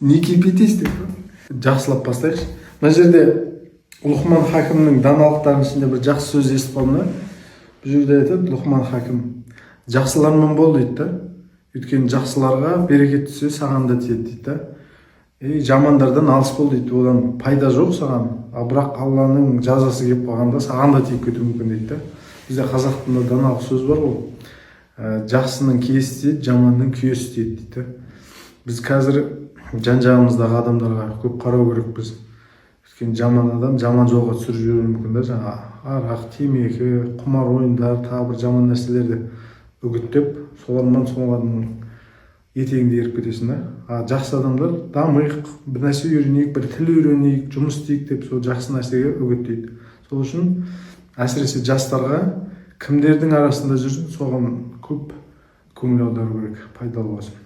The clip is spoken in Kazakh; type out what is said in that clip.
не кипятись деп жақсылап бастайықшы. Мына жерде Лұқман Хакімнің даналықтарының ішінде бір жақсы сөз естіп қалдым да. Бұл жерде айтады Лұқман Хакім, жақсылармен бол дейді да. Өйткені жақсыларға берекет түссе, саған да тиеді дейді да. Жамандардан алыс бол дейді. Одан пайда жоқ саған. Бірақ Алланың жазасы келіп қалғанда саған да тиіп кетуі мүмкін дейді да. Бізде қазақ тілінде даналық сөз бар ғой. Жақсының киесі тиеді, жаманның күйесі тиеді дейді. Біз қазір жан-жағымыздағы адамдарға көп қарау керекпіз. Өйткені жаман адам жаман жолға түсіріп жіберуі мүмкін да. Жаңа арақ, темекі, құмар ойындар, тағы бір жаман нәрселерді үгіттеп, солардың етегінде еріп кетесің да. Жақсы адамдар дамиық, бір нәрсе үйренейік, бір тіл үйренейік, жұмыс істейік деп сол жақсы нәрсеге үгіттейді. Сол үшін әсіресе жастарға кімдердің арасында жүрсін, соған көп көңіл аудару керек, пайдалы болсын.